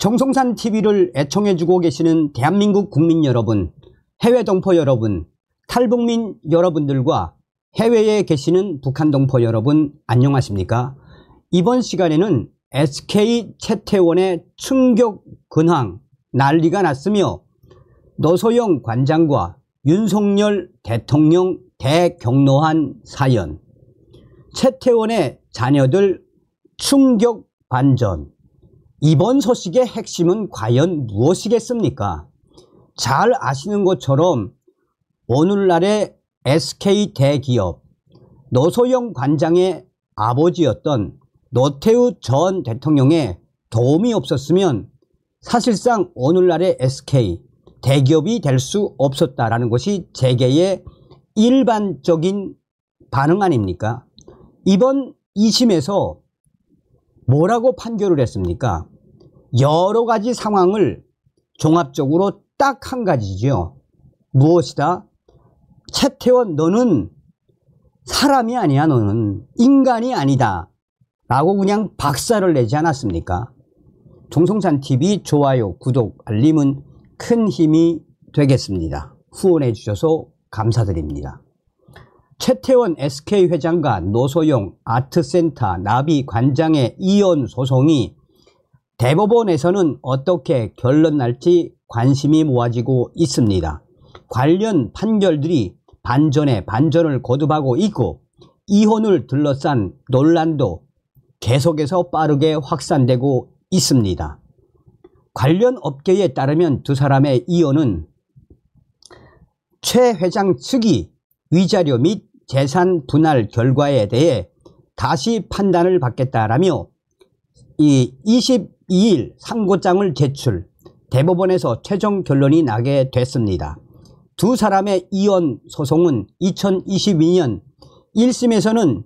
정성산 TV를 애청해주고 계시는 대한민국 국민 여러분, 해외 동포 여러분, 탈북민 여러분들과 해외에 계시는 북한 동포 여러분 안녕하십니까? 이번 시간에는 SK 채태원의 충격 근황 난리가 났으며 노소영 관장과 윤석열 대통령 대경로한 사연, 채태원의 자녀들 충격 반전, 이번 소식의 핵심은 과연 무엇이겠습니까? 잘 아시는 것처럼 오늘날의 SK 대기업 노소영 관장의 아버지였던 노태우 전 대통령의 도움이 없었으면 사실상 오늘날의 SK 대기업이 될 수 없었다라는 것이 재계의 일반적인 반응 아닙니까? 이번 2심에서 뭐라고 판결을 했습니까? 여러 가지 상황을 종합적으로 딱 한 가지죠. 무엇이다? 채태원, 너는 사람이 아니야. 너는 인간이 아니다 라고 그냥 박살을 내지 않았습니까? 정성산TV 좋아요, 구독, 알림은 큰 힘이 되겠습니다. 후원해 주셔서 감사드립니다. 채태원 SK 회장과 노소영 아트센터 나비 관장의 이혼 소송이 대법원에서는 어떻게 결론 날지 관심이 모아지고 있습니다. 관련 판결들이 반전에 반전을 거듭하고 있고 이혼을 둘러싼 논란도 계속해서 빠르게 확산되고 있습니다. 관련 업계에 따르면 두 사람의 이혼은 최 회장 측이 위자료 및 재산 분할 결과에 대해 다시 판단을 받겠다라며 22일 상고장을 제출, 대법원에서 최종 결론이 나게 됐습니다. 두 사람의 이혼 소송은 2022년 1심에서는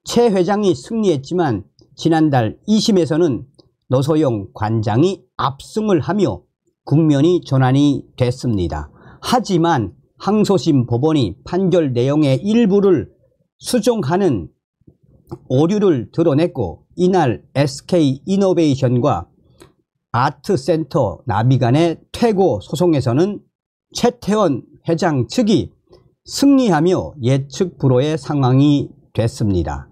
최 회장이 승리했지만 지난달 2심에서는 노소영 관장이 압승을 하며 국면이 전환이 됐습니다. 하지만 항소심 법원이 판결 내용의 일부를 수정하는 오류를 드러냈고 이날 SK이노베이션과 아트센터 나비 간의 퇴고 소송에서는 채태원 회장 측이 승리하며 예측 불허의 상황이 됐습니다.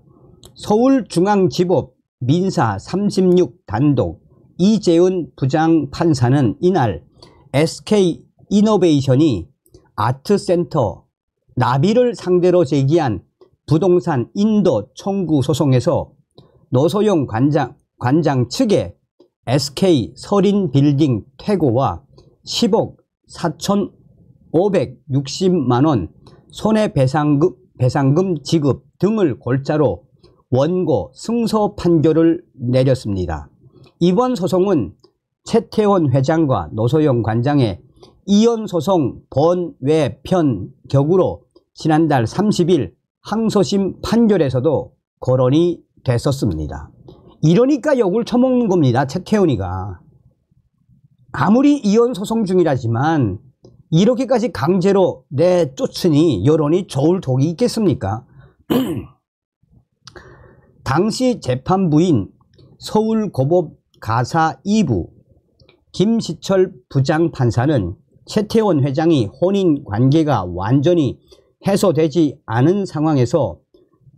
서울중앙지법 민사 36 단독 이재은 부장판사는 이날 SK이노베이션이 아트센터 나비를 상대로 제기한 부동산 인도 청구 소송에서 노소영 관장 측의 SK 서린빌딩 퇴고와 10억 4,560만원 손해배상금 지급 등을 골자로 원고 승소 판결을 내렸습니다. 이번 소송은 채태원 회장과 노소영 관장의 이혼 소송 본외편 격으로 지난달 30일 항소심 판결에서도 거론이 됐었습니다. 이러니까 욕을 처먹는 겁니다. 채태원이가. 아무리 이혼 소송 중이라지만 이렇게까지 강제로 내쫓으니 여론이 좋을 독이 있겠습니까? 당시 재판부인 서울고법 가사 2부 김시철 부장판사는 채태원 회장이 혼인관계가 완전히 해소되지 않은 상황에서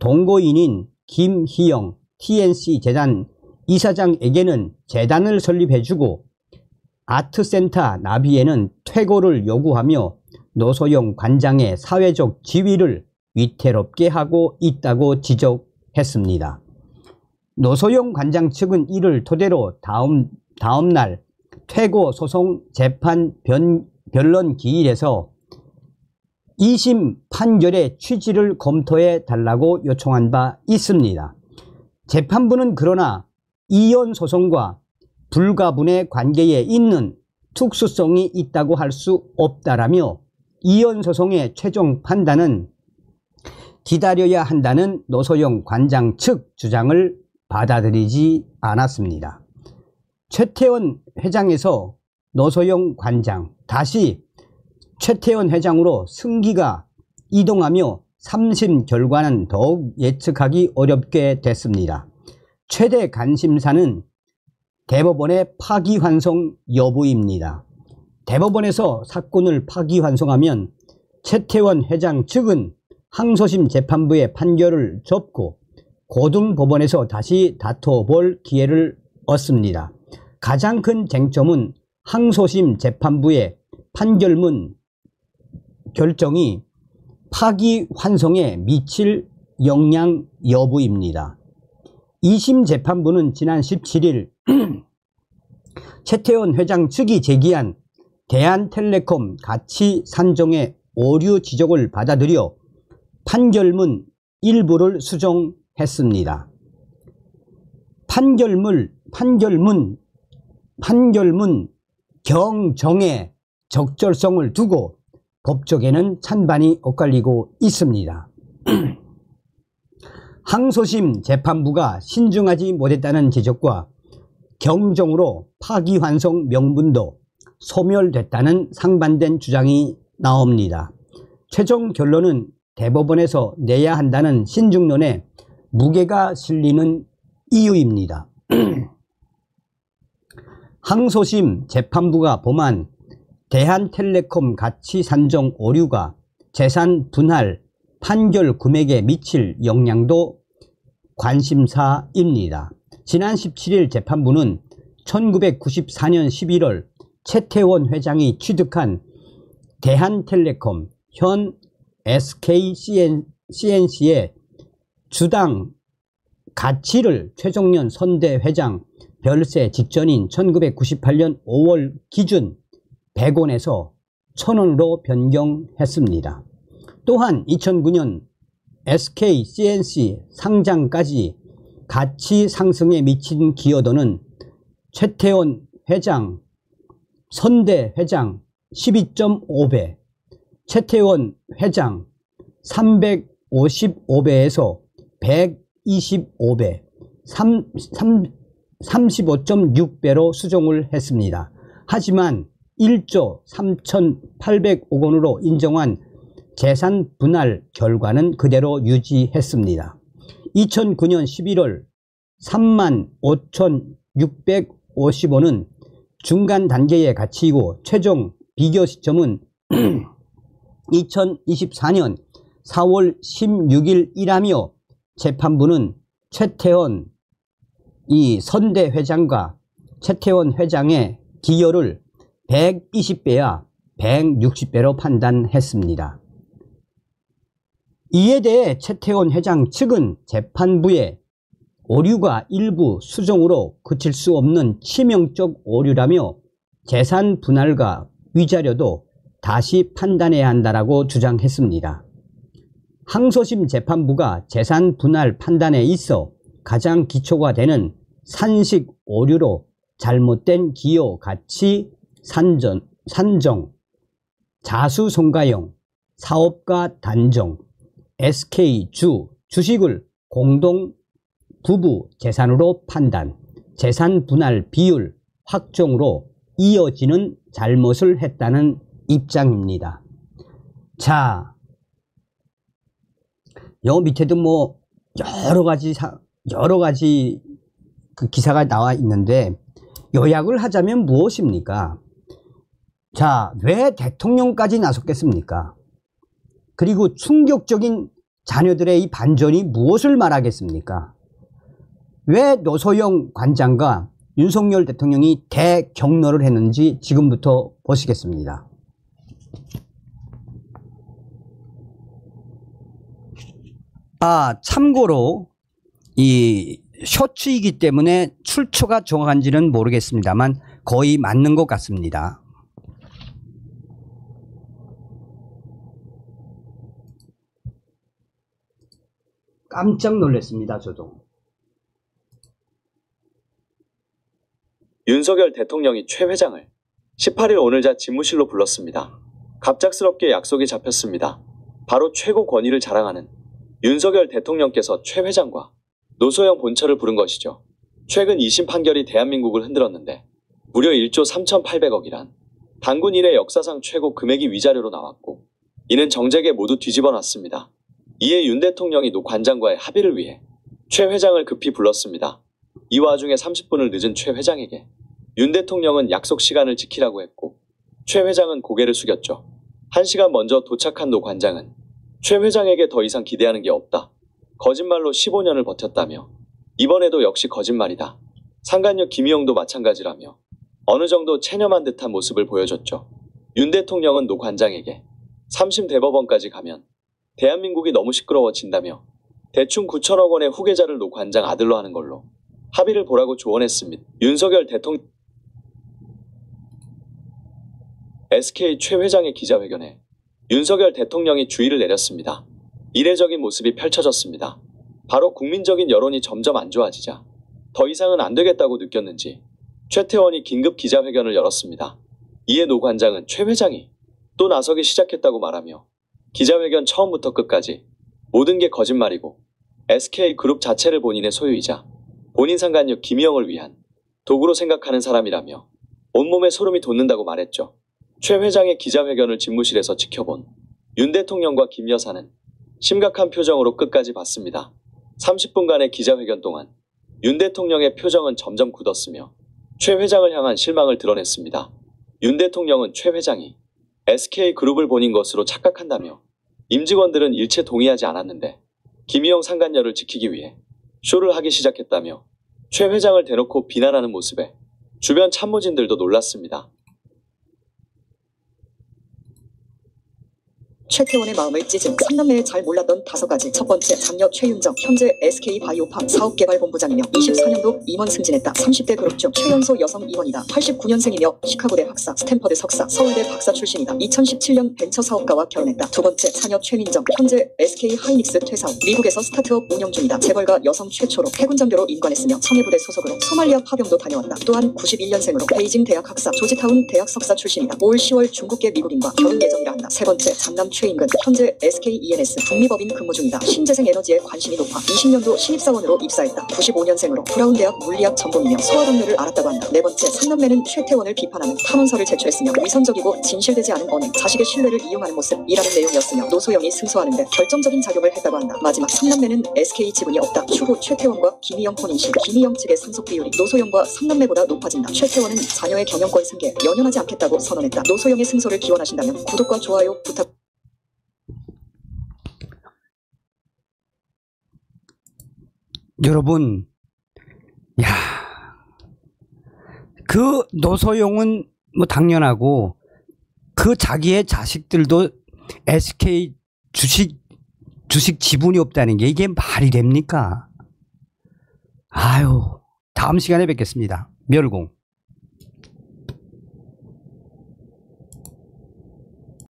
동거인인 김희영 TNC 재단 이사장에게는 재단을 설립해주고 아트센터 나비에는 퇴고를 요구하며 노소영 관장의 사회적 지위를 위태롭게 하고 있다고 지적했습니다. 노소영 관장 측은 이를 토대로 다음날 퇴고 소송 재판 변론 기일에서 2심 판결의 취지를 검토해 달라고 요청한 바 있습니다. 재판부는 그러나 이혼 소송과 불가분의 관계에 있는 특수성이 있다고 할 수 없다라며 이혼 소송의 최종 판단은 기다려야 한다는 노소영 관장 측 주장을 받아들이지 않았습니다. 채태원 회장에서 노소영 관장, 다시 채태원 회장으로 승기가 이동하며 3심 결과는 더욱 예측하기 어렵게 됐습니다. 최대 관심사는 대법원의 파기환송 여부입니다. 대법원에서 사건을 파기환송하면 최태원 회장 측은 항소심 재판부의 판결을 접고 고등법원에서 다시 다퉈볼 기회를 얻습니다. 가장 큰 쟁점은 항소심 재판부의 판결문 결정이 파기환송에 미칠 영향 여부입니다. 2심 재판부는 지난 17일 최태원 회장 측이 제기한 대한텔레콤 가치 산정의 오류 지적을 받아들여 판결문 일부를 수정했습니다. 판결문 경정의 적절성을 두고 법조계는 찬반이 엇갈리고 있습니다. 항소심 재판부가 신중하지 못했다는 지적과 경정으로 파기환송 명분도 소멸됐다는 상반된 주장이 나옵니다. 최종 결론은 대법원에서 내야 한다는 신중론에 무게가 실리는 이유입니다. 항소심 재판부가 범한 대한텔레콤 가치 산정 오류가 재산 분할 판결 금액에 미칠 영향도 관심사입니다. 지난 17일 재판부는 1994년 11월 최태원 회장이 취득한 대한텔레콤 현 SKCNC의 주당 가치를 최종련 선대 회장 별세 직전인 1998년 5월 기준 100원에서 1000원으로 변경했습니다. 또한 2009년 SKCNC 상장까지 가치 상승에 미친 기여도는 최태원 회장, 선대 회장 12.5배, 최태원 회장 355배에서 125배, 35.6배로 수정을 했습니다. 하지만 1조 3,800억 원으로 인정한 재산 분할 결과는 그대로 유지했습니다. 2009년 11월 35,650원은 중간 단계의 가치이고 최종 비교 시점은 2024년 4월 16일이라며 재판부는 최태원 선대 회장과 최태원 회장의 기여를 120배야 160배로 판단했습니다. 이에 대해 최태원 회장 측은 재판부의 오류가 일부 수정으로 그칠 수 없는 치명적 오류라며 재산 분할과 위자료도 다시 판단해야 한다라고 주장했습니다. 항소심 재판부가 재산 분할 판단에 있어 가장 기초가 되는 산식 오류로 잘못된 기여 가치 산정, 자수성가형, 사업가 단정, SK 주식을 공동 부부 재산으로 판단, 재산 분할 비율 확정으로 이어지는 잘못을 했다는 입장입니다. 자, 요 밑에도 뭐 여러 가지 그 기사가 나와 있는데 요약을 하자면 무엇입니까? 자, 왜 대통령까지 나섰겠습니까? 그리고 충격적인 자녀들의 이 반전이 무엇을 말하겠습니까? 왜 노소영 관장과 윤석열 대통령이 대격려를 했는지 지금부터 보시겠습니다. 참고로 이 쇼츠이기 때문에 출처가 정확한지는 모르겠습니다만 거의 맞는 것 같습니다. 깜짝 놀랐습니다. 저도. 윤석열 대통령이 최 회장을 18일 오늘자 집무실로 불렀습니다. 갑작스럽게 약속이 잡혔습니다. 바로 최고 권위를 자랑하는 윤석열 대통령께서 최 회장과 노소영 본처를 부른 것이죠. 최근 2심 판결이 대한민국을 흔들었는데 무려 1조 3,800억이란 단군 이래 역사상 최고 금액이 위자료로 나왔고 이는 정재계 모두 뒤집어놨습니다. 이에 윤 대통령이 노 관장과의 합의를 위해 최 회장을 급히 불렀습니다. 이 와중에 30분을 늦은 최 회장에게 윤 대통령은 약속 시간을 지키라고 했고 최 회장은 고개를 숙였죠. 1시간 먼저 도착한 노 관장은 최 회장에게 더 이상 기대하는 게 없다. 거짓말로 15년을 버텼다며 이번에도 역시 거짓말이다. 상간녀 김희영도 마찬가지라며 어느 정도 체념한 듯한 모습을 보여줬죠. 윤 대통령은 노 관장에게 3심 대법원까지 가면 대한민국이 너무 시끄러워진다며 대충 9천억 원의 후계자를 노 관장 아들로 하는 걸로 합의를 보라고 조언했습니다. 윤석열 대통령 SK 최 회장의 기자회견에 윤석열 대통령이 주의를 내렸습니다. 이례적인 모습이 펼쳐졌습니다. 바로 국민적인 여론이 점점 안 좋아지자 더 이상은 안 되겠다고 느꼈는지 최태원이 긴급 기자회견을 열었습니다. 이에 노 관장은 최 회장이 또 나서기 시작했다고 말하며 기자회견 처음부터 끝까지 모든 게 거짓말이고 SK그룹 자체를 본인의 소유이자 본인 상간녀 김희영을 위한 도구로 생각하는 사람이라며 온몸에 소름이 돋는다고 말했죠. 최 회장의 기자회견을 집무실에서 지켜본 윤 대통령과 김 여사는 심각한 표정으로 끝까지 봤습니다. 30분간의 기자회견 동안 윤 대통령의 표정은 점점 굳었으며 최 회장을 향한 실망을 드러냈습니다. 윤 대통령은 최 회장이 SK그룹을 본인 것으로 착각한다며 임직원들은 일체 동의하지 않았는데 김희영 상간녀를 지키기 위해 쇼를 하기 시작했다며 최 회장을 대놓고 비난하는 모습에 주변 참모진들도 놀랐습니다. 최태원의 마음을 찢은 3남매의 잘 몰랐던 5가지. 첫 번째, 장녀 최윤정, 현재 SK바이오팜 사업개발본부장이며 24년도 임원 승진했다. 30대 그룹 중 최연소 여성 임원이다. 89년생이며 시카고대 학사, 스탠퍼드 석사, 서울대 박사 출신이다. 2017년 벤처 사업가와 결혼했다. 두 번째, 차녀 최민정, 현재 SK하이닉스 퇴사 후 미국에서 스타트업 운영 중이다. 재벌가 여성 최초로 해군 장교로 임관했으며 청해부대 소속으로 소말리아 파병도 다녀왔다. 또한 91년생으로 베이징 대학 학사, 조지타운 대학 석사 출신이다. 올 10월 중국계 미국인과 결혼 예정이라 한다. 세 번째, 장남 최인근, 현재 SKENS 북미법인 근무 중이다. 신재생 에너지에 관심이 높아 20년도 신입사원으로 입사했다. 95년생으로 브라운 대학 물리학 전공이며 소화동료를 알았다고 한다. 네 번째, 3남매는 최태원을 비판하는 탄원서를 제출했으며 위선적이고 진실되지 않은 언행, 자식의 신뢰를 이용하는 모습이라는 내용이었으며 노소영이 승소하는데 결정적인 작용을 했다고 한다. 마지막, 3남매는 SK 지분이 없다. 추후 최태원과 김희영 혼인 시 김희영 측의 상속 비율이 노소영과 3남매보다 높아진다. 최태원은 자녀의 경영권 승계에 연연하지 않겠다고 선언했다. 노소영의 승소를 기원하신다면 구독과 좋아요 부탁. 여러분, 야, 그 노소영은 뭐 당연하고 그 자기의 자식들도 SK 주식 지분이 없다는 게 이게 말이 됩니까? 아유, 다음 시간에 뵙겠습니다. 멸공.